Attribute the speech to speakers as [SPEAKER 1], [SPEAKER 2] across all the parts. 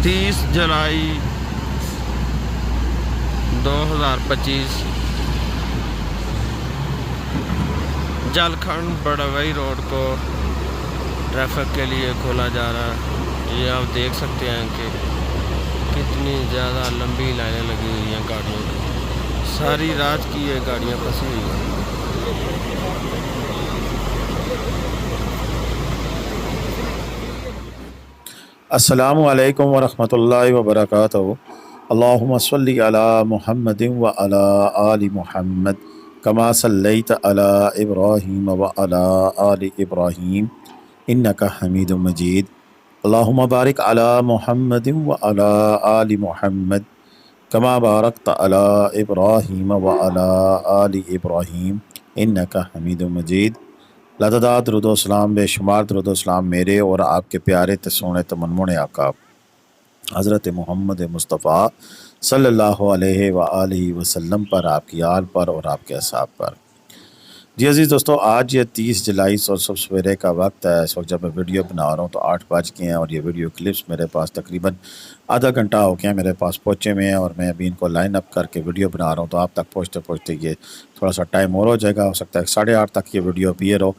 [SPEAKER 1] 30 जुलाई 2025 जलखंड बड़वई road को traffic के लिए खोला जा रहा है। ये आप देख सकते हैं कि कितनी ज़्यादा लंबी लाइनें लगी हुई हैं गाड़ियों की। सारी रात की ये गाड़ियाँ फंसी हुई हैं।
[SPEAKER 2] अस्सलामु अलैकुम वरहमतुल्लाहि वबरकातुहू। अल्लाहुम्मा सल्लि अला मुहम्मदिन व अला आलि मुहम्मद कमा सल्लैता अला इब्राहीम व अला आलि इब्राहीम इन्नका हमीदुम मजीद। अल्लाहुम्मा बारिक अला मुहम्मदिन व अला आलि मुहम्मद कमा बारकता अला इब्राहीम व अला आलि इब्राहीम इन्नका हमीदुम मजीद। लातादात दुरूद सलाम बेशुमार दुरूद सलाम मेरे और आपके प्यारे तसोने तमन्मुने आका हज़रत मोहम्मद मुस्तफ़ा सल्लल्लाहु अलैहि व आलिहि वसल्लम पर, आपकी आल पर और आपके असहाब पर। जी अजीज़ दोस्तों, आज ये 30 जुलाई सुबह सवेरे का वक्त है। इस वक्त जब मैं वीडियो बना रहा हूँ तो 8 बज गए हैं और ये वीडियो क्लिप्स मेरे पास तकरीबन आधा घंटा हो गया मेरे पास पहुँचे में, और मैं अभी इनको लाइन अप करके वीडियो बना रहा हूँ। तो आप तक पहुँचते पहुँचते ये थोड़ा सा टाइम और हो जाएगा, हो सकता है 8:30 तक ये वीडियो अपीयर हो।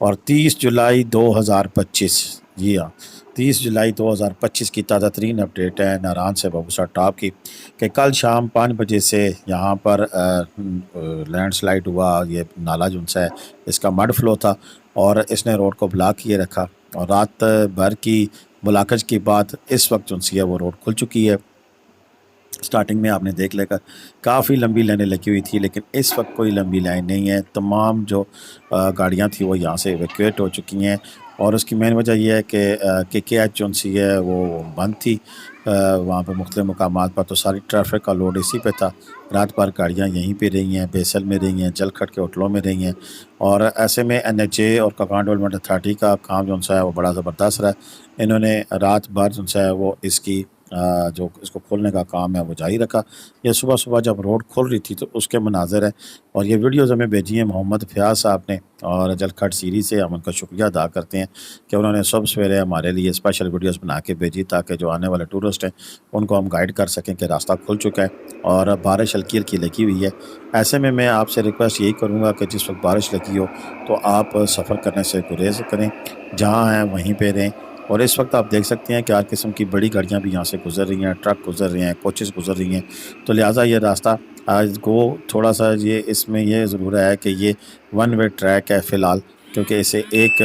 [SPEAKER 2] और 30 जुलाई 2025, जी हाँ 30 जुलाई 2025 की ताज़ा तरीन अपडेट है नारायण से बबूसा टॉप की कि कल शाम 5 बजे से यहाँ पर लैंडस्लाइड हुआ। ये नाला जो है इसका मड फ्लो था और इसने रोड को ब्लॉक किए रखा, और रात भर की ब्लॉकेज के बाद इस वक्त जो है वो रोड खुल चुकी है। स्टार्टिंग में आपने देख लेकर काफ़ी लंबी लाइनें लगी हुई थी, लेकिन इस वक्त कोई लंबी लाइन नहीं है। तमाम जो गाड़ियाँ थी वो यहाँ से इवैक्यूएट हो चुकी हैं, और उसकी मेन वजह यह है कि KH जो सी है वो बंद थी वहाँ पर मुख्तलिफ मकामात पर। तो सारी ट्रैफिक का लोड इसी पे था। रात भर गाड़ियाँ यहीं पे रही हैं, बेसल में रही हैं, जलखट के होटलों में रही हैं, और ऐसे में NHA और काकान डेवलपमेंट अथॉरिटी का काम जो है वो बड़ा ज़बरदस्त रहा। इन्होंने रात भर जो है वो इसकी जो इसको खोलने का काम है वो जारी रखा। ये सुबह सुबह जब रोड खुल रही थी तो उसके मनाज़र है, और ये वीडियोज़ हमें भेजी हैं मोहम्मद फयाज साहब ने, और जलखट सीरीज़ से हम उनका शुक्रिया अदा करते हैं कि उन्होंने सब सवेरे हमारे लिए स्पेशल वीडियोज़ बना के भेजी, ताकि जो आने वाले टूरिस्ट हैं उनको हम गाइड कर सकें कि रास्ता खुल चुका है और बारिश हल्की हल्की लगी हुई है। ऐसे में मैं आपसे रिक्वेस्ट यही करूँगा कि जिस वक्त बारिश लगी हो तो आप सफ़र करने से गुरेज करें, जहाँ हैं वहीं पर रहें। और इस वक्त आप देख सकते हैं कि हर किस्म की बड़ी गाड़ियाँ भी यहाँ से गुजर रही हैं, ट्रक गुजर रहे हैं, कोचेस गुजर रही हैं। तो लिहाजा ये रास्ता आज को थोड़ा सा ये इसमें ये ज़रूर है कि ये वन वे ट्रैक है फ़िलहाल, क्योंकि इसे एक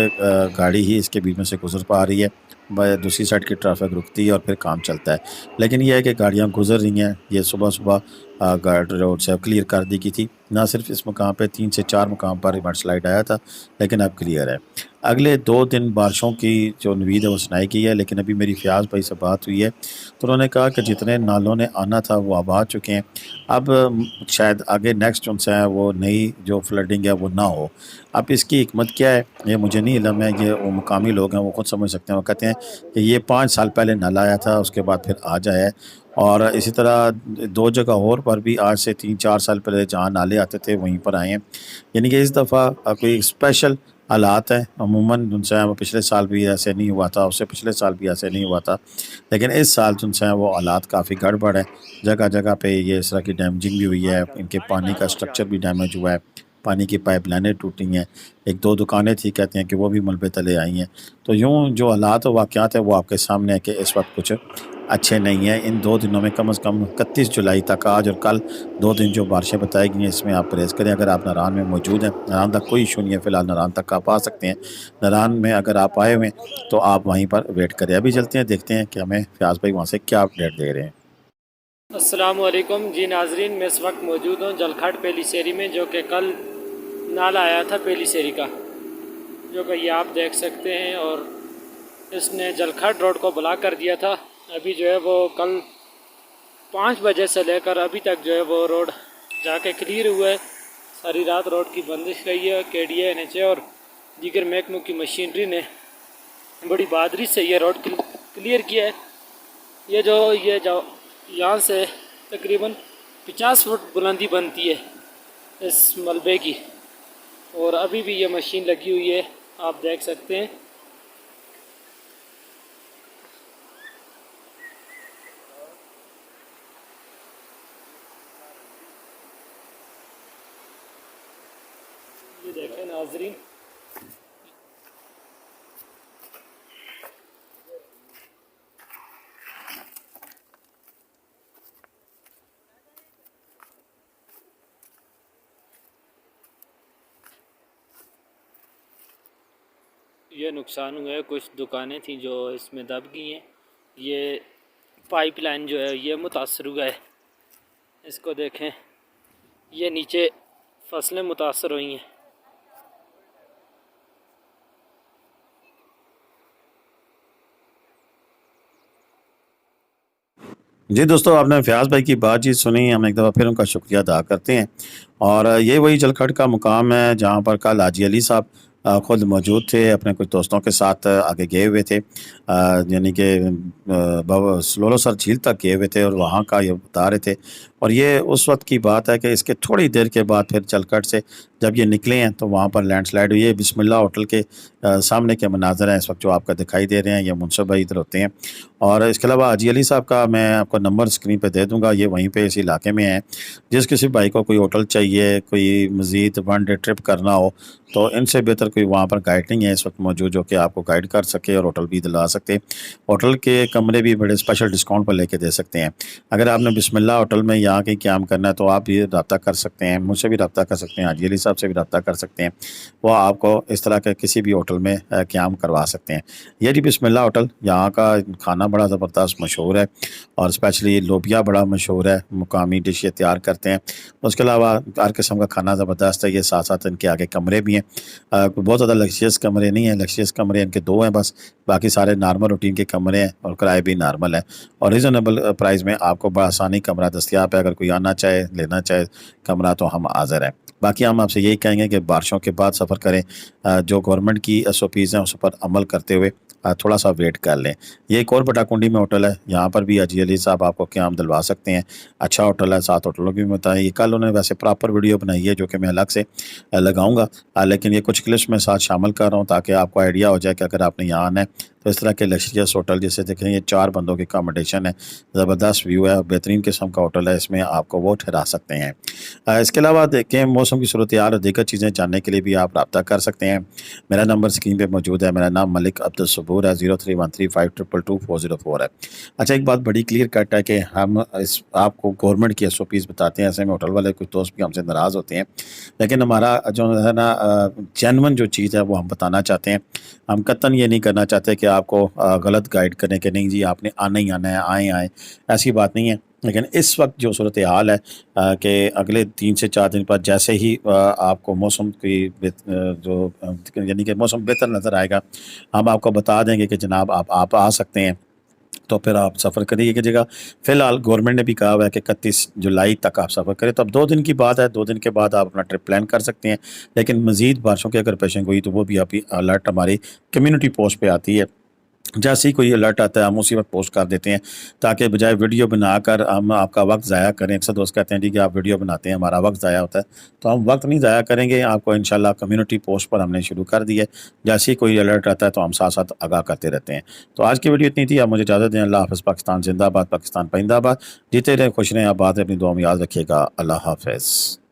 [SPEAKER 2] गाड़ी ही इसके बीच में से गुजर पा रही है, दूसरी साइड की ट्रैफिक रुकती है और फिर काम चलता है। लेकिन यह है कि गाड़ियाँ गुजर रही हैं। ये सुबह सुबह गाड़ी रोड से क्लियर कर दी गई थी। ना सिर्फ इस मकाम पे 3 से 4 मकाम पर मड स्लाइड आया था, लेकिन अब क्लियर है। अगले 2 दिन बारिशों की जो उम्मीद है वो सुनाई गई है, लेकिन अभी मेरी फयाज भाई से बात हुई है तो उन्होंने कहा कि जितने नालों ने आना था वो अब आ चुके हैं। अब शायद आगे नेक्स्ट जो है वो नई जो फ्लडिंग है वो ना हो। अब इसकी हिकमत क्या है ये मुझे नहीं इल्म है, ये वो मुकामी लोग हैं वो खुद समझ सकते हैं। वो कहते हैं कि ये 5 साल पहले नाला आया था, उसके बाद फिर आ जाए, और इसी तरह 2 जगह और पर भी आज से 3-4 साल पहले जहाँ नाले आते थे वहीं पर आए हैं। यानी कि इस दफ़ा कोई स्पेशल हालात हैं। अमूमन जो है वो पिछले साल भी ऐसे नहीं हुआ था, उससे पिछले साल भी ऐसे नहीं हुआ था, लेकिन इस साल जो है वो हालात काफ़ी गड़बड़ है। जगह जगह पे ये इस तरह की डैमेजिंग भी हुई है, इनके पानी का स्ट्रक्चर भी डैमेज हुआ है, पानी की पाइप लाइनें टूटी हैं, 1-2 दुकानें थी कहते हैं कि वो भी मलबे तले आई हैं। तो यूँ जो हालात वाक़यात है वो आपके सामने है कि इस वक्त कुछ अच्छे नहीं हैं। इन 2 दिनों में कम से कम 31 जुलाई तक, आज और कल 2 दिन जो बारिशें बताई गई हैं इसमें आप परहेज़ करें। अगर आप नारायण में मौजूद हैं, नारायण तक कोई इशू नहीं है फ़िलहाल, नारायण तक आप आ सकते हैं। नारायण में अगर आप आए हुए हैं तो आप वहीं पर वेट करें। अभी चलते हैं, देखते हैं कि हमें फयाज भाई वहाँ से क्या अपडेट दे रहे हैं।
[SPEAKER 3] अस्सलाम वालेकुम जी नाजरीन, मैं इस वक्त मौजूद हूँ जलखट पेली शेरी में, जो कि कल नाला आया था पेली शेरी का, जो कि ये आप देख सकते हैं, और इसने जलखट रोड को ब्लॉक कर दिया था। अभी जो है वो कल 5 बजे से लेकर अभी तक जो है वो रोड जाके क्लियर हुआ है। सारी रात रोड की बंदिश रही है। KDA NHA और दीगर महकमों की मशीनरी ने बड़ी बहादुरी से ये रोड क्लियर किया है। ये जो यहाँ से तकरीबन 50 फुट बुलंदी बनती है इस मलबे की, और अभी भी ये मशीन लगी हुई है, आप देख सकते हैं। یہ دیکھیں ناظرین، یہ نقصان ہوا ہے، کچھ دکانیں تھیں جو اس میں دب گئی ہیں، یہ پائپ لائن جو ہے یہ متاثر ہوا ہے، اس کو دیکھیں، یہ نیچے فصلیں متاثر ہوئی ہیں۔
[SPEAKER 2] جی دوستو، آپ نے فیاض بھائی کی بات چیت سنی، ہم ایک دفعہ پھر ان کا شکریہ ادا کرتے ہیں۔ اور یہ وہی جلکھڈ کا مقام ہے جہاں پر کل حاجی علی صاحب خود موجود تھے، اپنے کچھ دوستوں کے ساتھ آگے گئے ہوئے تھے، یعنی کہ سلولو سر جھیل تک گئے ہوئے تھے اور وہاں کا یہ بتا رہے تھے۔ اور یہ اس وقت کی بات ہے کہ اس کے تھوڑی دیر کے بعد پھر جلکھڈ سے جب یہ نکلے ہیں تو وہاں پر لینڈ سلائڈ ہوئی ہے۔ بسم اللہ ہوٹل کے سامنے کے مناظر ہیں اس وقت جو آپ کا دکھائی دے رہے ہیں، یہ منصف بھائی ادھر ہوتے ہیں۔ اور اس کے علاوہ حاجی علی صاحب کا میں آپ کو نمبر اسکرین پہ دے دوں گا، یہ وہیں پہ اس علاقے میں ہیں۔ جس کسی بھائی کو کوئی ہوٹل چاہیے، کوئی مزید ون ڈے ٹرپ کرنا ہو تو ان سے بہتر کوئی وہاں پر گائیڈ نہیں ہے اس وقت موجود جو کہ آپ کو گائیڈ کر سکے اور ہوٹل بھی دلا سکتے۔ ہوٹل کے کمرے بھی بڑے اسپیشل ڈسکاؤنٹ پر لے کے دے سکتے ہیں۔ اگر آپ نے بسم اللہ ہوٹل میں یہاں کہیں قیام کرنا ہے تو آپ بھی رابطہ کر سکتے ہیں، مجھ سے بھی رابطہ کر سکتے ہیں، حاجی علی صاحب سے بھی رابطہ کر سکتے ہیں، وہ آپ کو اس طرح کے کسی بھی ہوٹل میں قیام کروا سکتے ہیں۔ یہ جی بسم اللہ ہوٹل، یہاں کا کھانا بڑا زبردست مشہور ہے اور اسپیشلی لوبیا بڑا مشہور ہے، مقامی ڈش یہ تیار کرتے ہیں۔ اس کے علاوہ ہر قسم کا کھانا زبردست ہے۔ یہ ساتھ ساتھ ان کے آگے کمرے بھی ہیں، بہت زیادہ لگژریس کمرے نہیں ہیں، لگژریس کمرے ان کے 2 ہیں بس، باقی سارے نارمل روٹین کے کمرے ہیں اور کرائے بھی نارمل ہیں اور ریزنیبل پرائز میں آپ کو بڑا آسانی کمرہ دستیاب ہے۔ اگر کوئی آنا چاہے لینا چاہے کمرہ تو ہم حاضر ہیں۔ باقی ہم آپ سے یہی کہیں گے کہ بارشوں کے بعد سفر کریں، جو گورنمنٹ کی SOPs ہیں اس پر عمل کرتے ہوئے تھوڑا سا ویٹ کر لیں۔ یہ ایک اور بٹا کنڈی میں ہوٹل ہے، یہاں پر بھی حاجی علی صاحب آپ کو قیام دلوا سکتے ہیں، اچھا ہوٹل ہے، 7 ہوٹلوں کی بھی بتائیں۔ یہ کل انہوں نے ویسے پراپر ویڈیو بنائی ہے جو کہ میں الگ سے لگاؤں گا، لیکن یہ کچھ کلپس میں ساتھ شامل کر رہا ہوں تاکہ آپ کو آئیڈیا ہو جائے کہ اگر آپ نے یہاں آنا ہے تو اس طرح کے لگژریس ہوٹل جیسے دیکھیں یہ 4 بندوں کی اکاموڈیشن ہے، زبردست ویو ہے، بہترین قسم کا ہوٹل ہے، اس میں آپ کو وہ ٹھہرا سکتے ہیں۔ اس کے علاوہ دیکھیں موسم کی صورتحال اور دیگر چیزیں جاننے کے لیے بھی آپ رابطہ کر سکتے ہیں۔ میرا نمبر اسکرین پہ موجود ہے، میرا نام ملک عبدالصبور ہے، 0313522224 ہے۔ اچھا ایک بات بڑی کلیئر کٹ ہے کہ ہم آپ کو گورنمنٹ کی SOPs بتاتے ہیں، ایسے میں ہوٹل والے کچھ دوست بھی ہم سے ناراض ہوتے ہیں، لیکن ہمارا جو ہے نا جینون جو چیز ہے وہ ہم بتانا چاہتے ہیں۔ ہم قطعاً یہ نہیں کرنا چاہتے کہ آپ کو غلط گائیڈ کریں کہ نہیں جی آپ نے آنا ہی آنا ہے، آئیں، ایسی بات نہیں ہے۔ لیکن اس وقت جو صورتحال ہے کہ اگلے 3 سے 4 دن بعد جیسے ہی آپ کو موسم کی جو یعنی کہ موسم بہتر نظر آئے گا، ہم آپ کو بتا دیں گے کہ جناب آپ آ سکتے ہیں، تو پھر آپ سفر کریے کی جگہ۔ فی الحال گورنمنٹ نے بھی کہا ہوا ہے کہ 31 جولائی تک آپ سفر کریں، تو اب 2 دن کی بات ہے، 2 دن کے بعد آپ اپنا ٹرپ پلان کر سکتے ہیں۔ لیکن مزید بارشوں کی اگر پیشن گوئی تو وہ بھی آپ الرٹ ہماری کمیونٹی پوسٹ پہ آتی ہے، جیسے ہی کوئی الرٹ آتا ہے ہم اسی وقت پوسٹ کر دیتے ہیں تاکہ بجائے ویڈیو بنا کر ہم آپ کا وقت ضائع کریں۔ اکثر دوست کہتے ہیں جی کہ آپ ویڈیو بناتے ہیں ہمارا وقت ضائع ہوتا ہے، تو ہم وقت نہیں ضائع کریں گے، آپ کو انشاءاللہ کمیونٹی پوسٹ پر ہم نے شروع کر دی ہے، جیسے ہی کوئی الرٹ آتا ہے تو ہم ساتھ ساتھ آگاہ کرتے رہتے ہیں۔ تو آج کی ویڈیو اتنی تھی، آپ مجھے اجازت دیں۔ اللہ حافظ۔ پاکستان زندہ باد، پاکستان پائندہ باد، جیتے رہے، خوش رہیں، آباد رہیں، اپنی دعا میں یاد رکھیے گا۔ اللہ حافظ۔